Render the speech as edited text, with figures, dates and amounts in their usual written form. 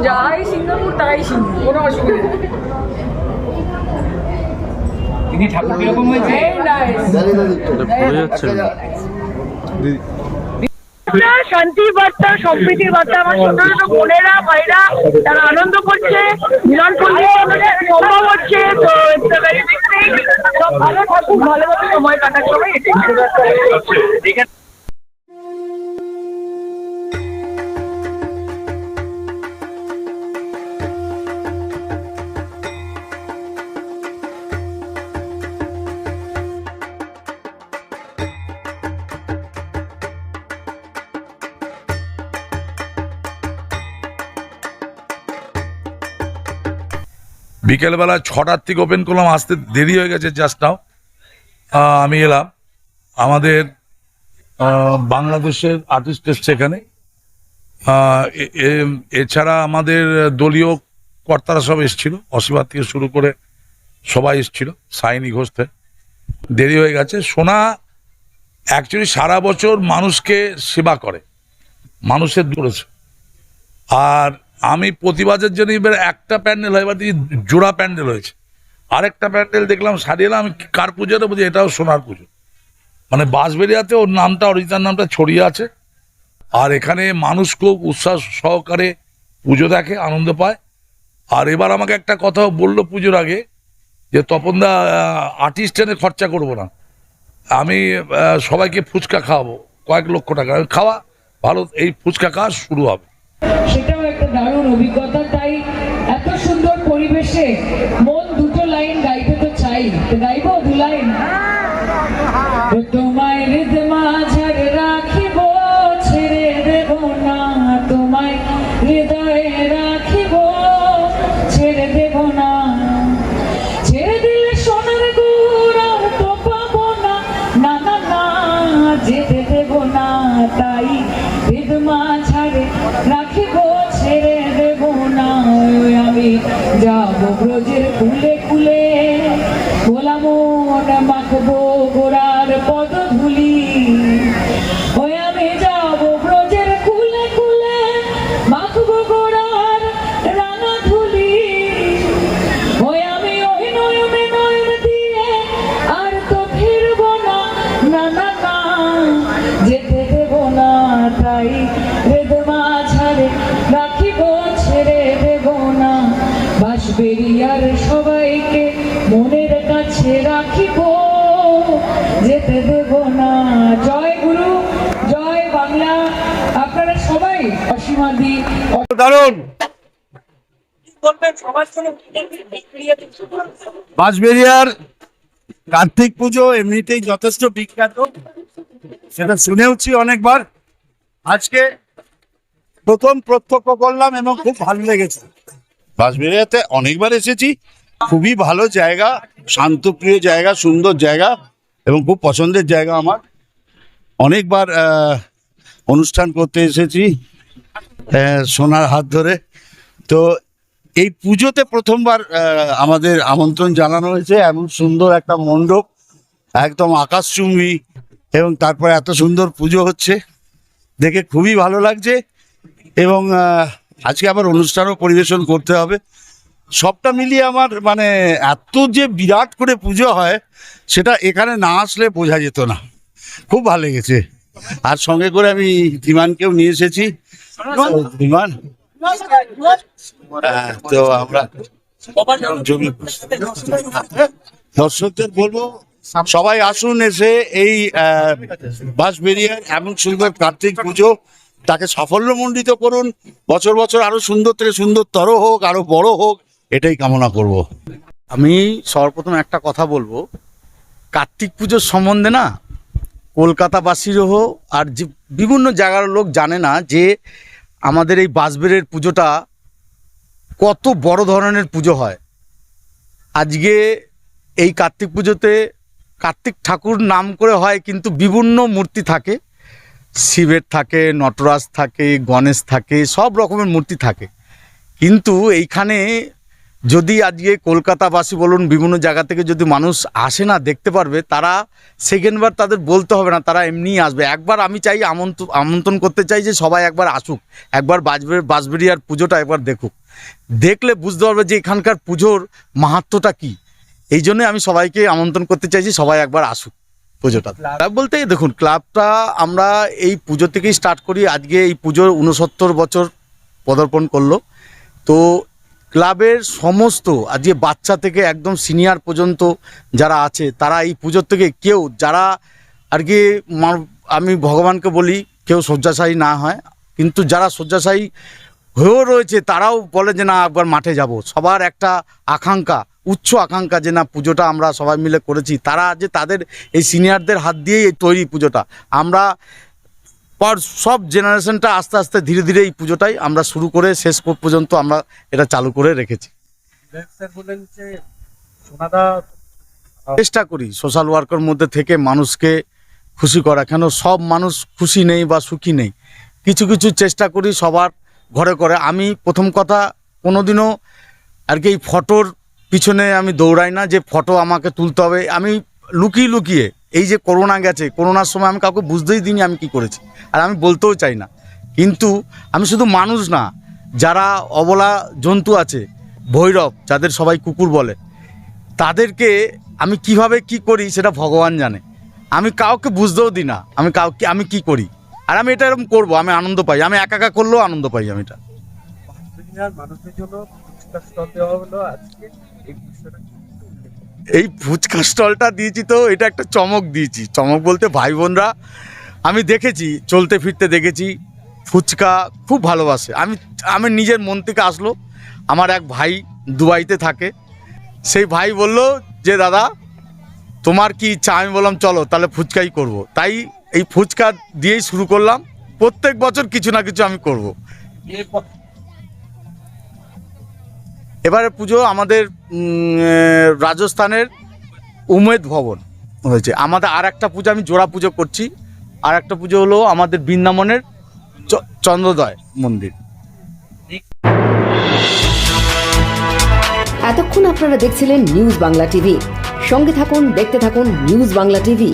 যাই সিঙ্গাপুর তাই সিঙ্গাপুর, কোনো অসুবিধা নেই। তিনি ঠাকুর কিরকম হয়েছে? শান্তির বার্তা, সম্প্রীতির বার্তা। আমার ছোট ছোট বোনেরা ভাইরা তারা আনন্দ করছে, মিলন সম্ভব হচ্ছে। তো সব ভালো থাকুক, ভালোভাবে সময় কাটার সময় এটাই। বিকেলবেলা 6টার থেকে ওপেন করলাম, আসতে দেরি হয়ে গেছে জাস্ট নাও। আমি এলাম, আমাদের বাংলাদেশের আর্টিস্ট এসছে এখানে। এছাড়া আমাদের দলীয় কর্তারা সব এসছিল, অসীবাদ থেকে শুরু করে সবাই এসছিল, সাইনি ঘোষ থেকে। দেরি হয়ে গেছে। সোনা অ্যাকচুয়ালি সারা বছর মানুষকে সেবা করে, মানুষের দূরেছে। আর আমি প্রতিবাদের জন্য এবার একটা প্যান্ডেল হয়, এবার জোড়া প্যান্ডেল হয়েছে। আরেকটা প্যান্ডেল দেখলাম সারিয়ে এলাম। আমি কার পুজোটা বুঝি, এটাও সোনার পুজো। মানে বাঁশবেড়িয়াতে ওর নামটা, অরিজিনাল নামটা ছড়িয়ে আছে। আর এখানে মানুষ খুব উৎসাহ সহকারে পুজো দেখে, আনন্দ পায়। আর এবার আমাকে একটা কথা বললো পুজোর আগে, যে তপনদা আর্টিস্ট এনে খরচা করবো না, আমি সবাইকে ফুচকা খাওয়াবো, কয়েক লক্ষ টাকা। খাওয়া ভালো, এই ফুচকা খাওয়া শুরু হবে। সেটাও একটা দারুণ অভিজ্ঞতা। তাই এত সুন্দর পরিবেশে মন দুটো লাইন গাইতে তো চাই, গাইবো 2 লাইন। তোমায় হৃদয় মাঝার রাখিব, ছেড়ে দেব না, তোমায় হৃদয়ে রাখিব, ছেড়ে দেব না। ছেড়ে দিলে সোনার গুড় আর তো পাবো না, না না না, যেতে দেব না। তাই হৃদয় মাঝারে রাখিব, ছেড়ে দেব না। আমি যাব ব্রজের কুলে কুলে, ভোলা মন মাখবো গোড়ার পদধূলি। ওই আমি যাব ব্রজের কুলে কুলে, মাখবো গোড়ার রাঙা ধুলি। ওই আমি ওই নয়নে নয়ন দিয়ে আর তো ফিরবো না, না না না, যেতে দেব না। তাই হৃদয় মাঝারে রাখিব, ছেড়ে দেব না। বাঁশবেড়িয়ার সবাইকে মনের কাছে রাখিব, যেতে দেব না। জয় গুরু, জয় বাংলা। আপনারা সবাই অসীমাদি দারুণ। বাঁশবেড়িয়ার কার্তিক পুজো এমনিতেই যথেষ্ট বিখ্যাত, সেটা শুনেওছি অনেকবার। আজকে প্রথম প্রত্যক্ষ করলাম এবং খুব ভালো লেগেছে। বাঁশবেড়িয়াতে অনেকবার এসেছি, খুবই ভালো জায়গা, শান্তপ্রিয় জায়গা, সুন্দর জায়গা এবং খুব পছন্দের জায়গা আমার। অনেকবার অনুষ্ঠান করতে এসেছি সোনার হাত ধরে। তো এই পুজোতে প্রথমবার আমাদের আমন্ত্রণ জানানো হয়েছে। এমন সুন্দর একটা মণ্ডপ, একদম আকাশচুম্বী, এবং তারপরে এত সুন্দর পুজো হচ্ছে, দেখে খুবই ভালো লাগছে। এবং আজকে আবার অনুষ্ঠানও পরিবেশন করতে হবে। সবটা মিলিয়ে আমার মানে এত যে বিরাট করে পুজো হয়, সেটা এখানে না আসলে বোঝা যেত না। খুব ভালো লেগেছে। আর সঙ্গে করে আমি ধীমানকেও নিয়ে এসেছি। ধীমান, তো আমরা দর্শকদের বলবো সবাই আসুন, এসে এই বাঁশবেড়িয়ার এমন সুন্দর কার্তিক পুজো তাকে সাফল্যমণ্ডিত করুন। বছর বছর আরো সুন্দর থেকে সুন্দরতর হোক, আরো বড় হোক, এটাই কামনা করব। আমি সর্বপ্রথম একটা কথা বলবো, কার্তিক পুজোর সম্বন্ধে না কলকাতাবাসীরও হোক আর যে বিভিন্ন জায়গার লোক জানে না যে আমাদের এই বাঁশবেড়িয়ার পুজোটা কত বড় ধরনের পুজো হয়। আজকে এই কার্তিক পুজোতে কার্তিক ঠাকুর নাম করে হয়, কিন্তু বিভিন্ন মূর্তি থাকে, শিবের থাকে, নটরাজ থাকে, গণেশ থাকে, সব রকমের মূর্তি থাকে। কিন্তু এইখানে যদি আজকে কলকাতাবাসী বলুন বিভিন্ন জায়গা থেকে যদি মানুষ আসে না দেখতে পারবে, তারা সেকেন্ডবার তাদের বলতে হবে না, তারা এমনিই আসবে। একবার আমি চাই আমন্ত্রণ করতে চাই যে সবাই একবার আসুক, একবার বাঁশবেড়িয়ার পুজোটা একবার দেখুক, দেখলে বুঝতে পারবে যে এখানকার পুজোর মাহাত্ম্যটা কী। এই জন্য আমি সবাইকে আমন্ত্রণ করতে চাই যে সবাই একবার আসুক পুজোটা। ক্লাব বলতে দেখুন, ক্লাবটা আমরা এই পুজো থেকেই স্টার্ট করি। আজকে এই পুজোর 69 বছর পদার্পণ করলো। তো ক্লাবের সমস্ত আজকে বাচ্চা থেকে একদম সিনিয়র পর্যন্ত যারা আছে, তারা এই পুজোর থেকে কেউ যারা আর কি, আমি ভগবানকে বলি কেউ শয্যাশায়ী না হয়, কিন্তু যারা শয্যাশায়ী হয়েও রয়েছে তারাও বলে যে না একবার মাঠে যাব। সবার একটা আকাঙ্ক্ষা, উচ্চ আকাঙ্ক্ষা যে না পুজোটা আমরা সবাই মিলে করেছি। তারা যে তাদের এই সিনিয়রদের হাত দিয়েই এই তৈরি পুজোটা। আমরা পর সব জেনারেশনটা আস্তে আস্তে ধীরে ধীরে এই পুজোটাই আমরা শুরু করে শেষ পর্যন্ত আমরা এটা চালু করে রেখেছি। চেষ্টা করি সোশ্যাল ওয়ার্কের মধ্যে থেকে মানুষকে খুশি করা। কেন সব মানুষ খুশি নেই বা সুখী নেই, কিছু কিছু চেষ্টা করি সবার ঘরে ঘরে। আমি প্রথম কথা কোনোদিনও আর কি এই ফটোর পিছনে আমি দৌড়াই না যে ফটো আমাকে তুলতে হবে। আমি লুকিয়ে লুকিয়ে, এই যে করোনা গেছে, করোনার সময় আমি কাউকে বুঝতেই দিইনি আমি কি করেছি, আর আমি বলতেও চাই না। কিন্তু আমি শুধু মানুষ না, যারা অবলা জন্তু আছে, ভৈরব যাদের সবাই কুকুর বলে, তাদেরকে আমি কিভাবে কি করি সেটা ভগবান জানে। আমি কাউকে বুঝতেও দিই না আমি কি করি, আর আমি এটা এরকম করবো, আমি আনন্দ পাই। আমি একা একা করলেও আনন্দ পাই আমি এটা। এই ফুচকা স্টলটা দিয়েছি তো এটা একটা চমক দিয়েছি। চমক বলতে ভাই বোনরা, আমি দেখেছি চলতে ফিরতে দেখেছি ফুচকা খুব ভালোবাসে। আমি নিজের মন থেকে আসলো। আমার এক ভাই দুবাইতে থাকে, সেই ভাই বলল যে দাদা তোমার কি ইচ্ছা? আমি বললাম চলো তাহলে ফুচকাই করব। তাই এই ফুচকা দিয়েই শুরু করলাম। প্রত্যেক বছর কিছু না কিছু আমি করব। এবারে পুজো আমাদের রাজস্থানের উমেদ ভবন হয়েছে। আমাদের আর একটা পুজো আমি জোড়া পুজো করছি। আর একটা পুজো হলো আমাদের বৃন্দাবনের চন্দ্রোদয় মন্দির। এতক্ষণ আপনারা দেখছিলেন নিউজ বাংলা টিভি। সঙ্গে থাকুন, দেখতে থাকুন নিউজ বাংলা টিভি।